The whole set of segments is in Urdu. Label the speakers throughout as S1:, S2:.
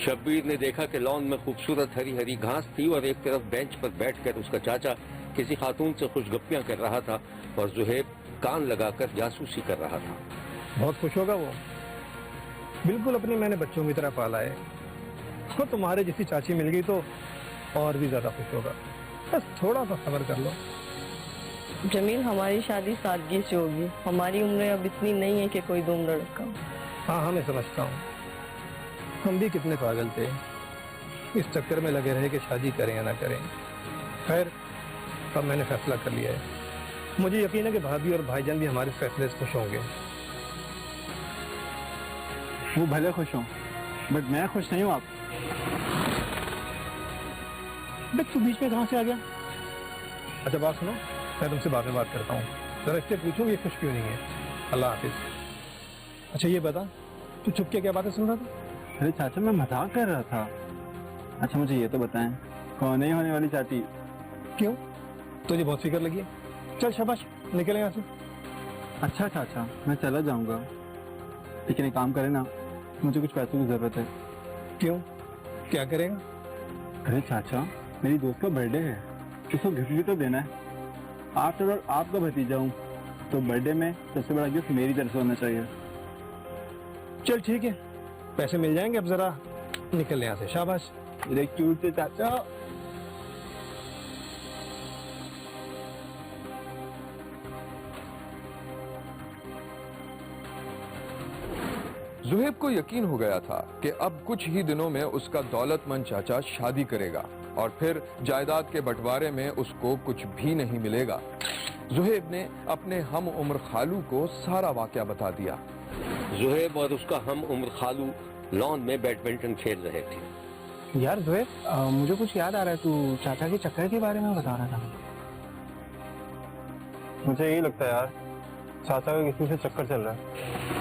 S1: شبیر نے دیکھا کہ لان میں خوبصورت ہری ہری گھاس تھی اور ایک طرف بینچ پر بیٹھ کر اس کا چاچا کسی خاتون سے خوش گپیاں کر رہا تھا اور زہیب کان لگا کر جاسوسی کر رہا تھا۔
S2: بہت خوش ہوگا وہ، بالکل اپنے میں نے بچوں کی طرح پالا ہے، وہ تمہارے جیسی چاچی مل گئی تو اور بھی زیادہ خوش ہوگا، بس تھوڑا سا صبر کر لو۔
S3: جمیل، ہماری شادی سادگی سے ہوگی، ہماری عمریں اب اتنی نہیں ہے کہ کوئی دھوم دھڑکا۔
S2: ہاں میں سمجھتا ہوں، ہم بھی کتنے پاگل تھے، اس چکر میں لگے رہے کہ شادی کریں یا نہ کریں۔ خیر، اب میں نے فیصلہ کر لیا ہے، مجھے یقین ہے کہ بھابھی اور بھائی جان بھی ہمارے فیصلے سے خوش ہوں گے۔
S4: وہ بھلے خوش ہوں بٹ میں خوش نہیں ہوں۔ آپ تو بیچ میں کہاں سے آ گیا؟
S2: اچھا بات سنو، میں تم سے بعد میں بات کرتا ہوں، ذرا اس سے پوچھوں یہ خوش کیوں نہیں ہے۔ اللہ حافظ۔ اچھا یہ بتا، تو چھپ کے کیا باتیں سن رہا تھا؟
S4: ارے چاچا میں مذاق کر رہا تھا۔ اچھا مجھے یہ تو بتائیں، کون نہیں ہونے والی چاچی؟
S2: کیوں، تجھے بہت فکر لگی ہے؟ چل شاباش، نکلیں یہاں سے۔
S4: اچھا چاچا میں چلا جاؤں گا، لیکن ایک کام کرے نا، مجھے کچھ پیسوں کی ضرورت ہے۔
S2: کیوں، کیا کرے گا؟
S4: ارے چاچا میری دوست کا برتھ ڈے ہے، اس کو گفٹ بھی تو دینا ہے۔ آفٹر آل آپ کا بھتیجا ہوں، تو برتھ ڈے میں سب سے بڑا گفٹ میری طرف سے ہونا چاہیے۔
S2: چل ٹھیک ہے، پیسے مل جائیں گے، اب ذرا نکل یہاں سے۔ شاباش
S4: میرے کیوٹ سے چاچا۔
S5: زہیب کو یقین ہو گیا تھا کہ اب کچھ ہی دنوں میں اس کا دولت مند چاچا شادی کرے گا اور پھر جائیداد کے بٹوارے میں اس کو کچھ بھی نہیں ملے گا۔ زہیب نے اپنے ہم عمر خالو کو سارا واقعہ بتا دیا۔
S1: زہیب اور اس کا ہم عمر خالو لان میں بیڈمنٹن کھیل رہے تھے۔
S4: یار زہیب مجھے کچھ یاد آ رہا ہے، تو چاچا کے چکر کے بارے میں بتا رہا تھا۔ مجھے یہی لگتا ہے یار، چاچا کا کسی سے چکر چل رہا ہے۔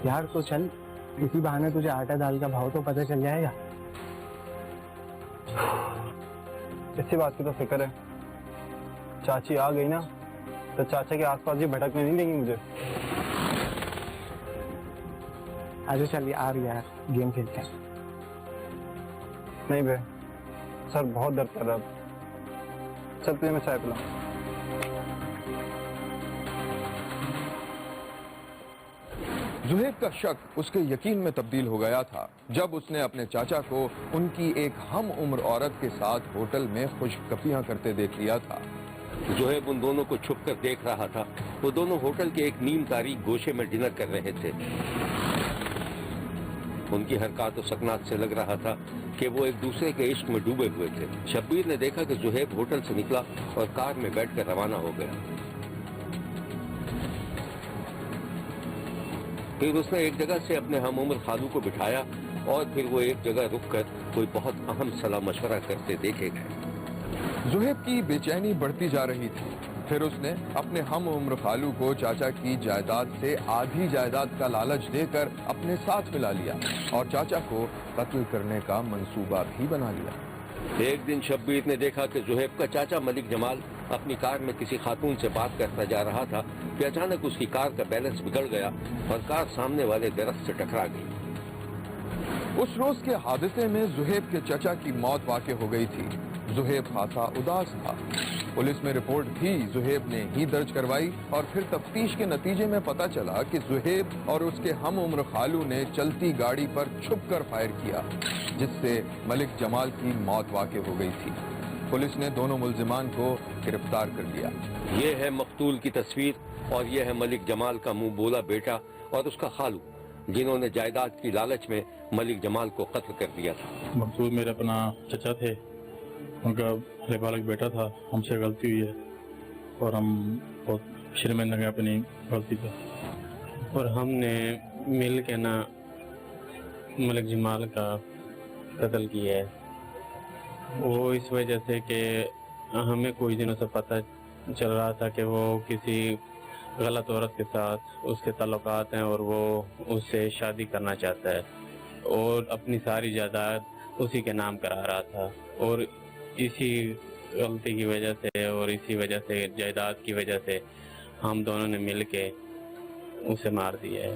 S4: یار تو چل، اسی بہانے تجھے آٹا دال کا بھاؤ تو پتہ چل جائے گا۔ اسی بات کی تو فکر ہے، چاچی آ گئی نا تو چاچا کے آس پاس یہ بھٹکنے نہیں دیں گی مجھے۔ آجو چل یار، گیم کھیلتے ہیں۔ نہیں بے، سر بہت درد کر رہا ہے، چل تجھے میں چائے پلاؤں۔
S5: زہیب کا شک اس کے یقین میں تبدیل ہو گیا تھا جب اس نے اپنے چاچا کو ان کی ایک ہم عمر عورت کے ساتھ ہوٹل میں خوش گپیاں کرتے دیکھ لیا تھا۔
S1: زہیب ان دونوں کو چھپ کر دیکھ رہا تھا، وہ دونوں ہوٹل کے ایک نیم تاریخ گوشے میں ڈنر کر رہے تھے۔ ان کی حرکات و سکنات سے لگ رہا تھا کہ وہ ایک دوسرے کے عشق میں ڈوبے ہوئے تھے۔ شبیر نے دیکھا کہ زہیب ہوٹل سے نکلا اور کار میں بیٹھ کر روانہ ہو گیا۔ پھر اس نے ایک جگہ سے اپنے ہم عمر خالو کو بٹھایا اور پھر وہ ایک جگہ رک کر کوئی بہت اہم صلاح مشورہ کرتے دیکھے گئے۔
S5: زہیب کی بے چینی بڑھتی جا رہی تھی۔ پھر اس نے اپنے ہم عمر خالو کو چاچا کی جائیداد سے آدھی جائیداد کا لالچ دے کر اپنے ساتھ ملا لیا اور چاچا کو قتل کرنے کا منصوبہ بھی بنا لیا۔
S1: ایک دن شبیر نے دیکھا کہ زہیب کا چاچا ملک جمال اپنی کار میں کسی خاتون سے بات کرتا جا رہا تھا کہ اچانک اس کی کار کا بیلنس بگڑ گیا اور کار سامنے والے درخت سے ٹکرا گئی۔
S5: اس روز کے حادثے میں زہیب کے چچا کی موت واقع ہو گئی تھی۔ زہیب خاصا اداس تھا۔ پولیس میں رپورٹ بھی زہیب نے ہی درج کروائی اور پھر تفتیش کے نتیجے میں پتہ چلا کہ زہیب اور اس کے ہم عمر خالو نے چلتی گاڑی پر چھپ کر فائر کیا، جس سے ملک جمال کی موت واقع ہو گئی تھی۔ پولیس نے دونوں ملزمان کو گرفتار کر لیا۔
S1: یہ ہے مقتول کی تصویر اور یہ ہے ملک جمال کا منہ بولا بیٹا اور اس کا خالو، جنہوں نے جائیداد کی لالچ میں ملک جمال کو قتل کر دیا تھا۔
S6: مقصود میرے اپنا چچا تھے، ان کا بھلے بالغ بیٹا تھا، ہم سے غلطی ہوئی ہے اور ہم بہت شرمندہ ہیں اپنی غلطی پہ، اور ہم نے مل کے نا ملک جمال کا قتل کیا ہے۔ وہ اس وجہ سے کہ ہمیں کچھ دنوں سے پتہ چل رہا تھا کہ وہ کسی غلط عورت کے ساتھ اس کے تعلقات ہیں اور وہ اس سے شادی کرنا چاہتا ہے اور اپنی ساری جائیداد اسی کے نام کرا رہا تھا، اور اسی غلطی کی وجہ سے اور اسی وجہ سے جائیداد کی وجہ سے ہم دونوں نے مل کے اسے مار دیا ہے۔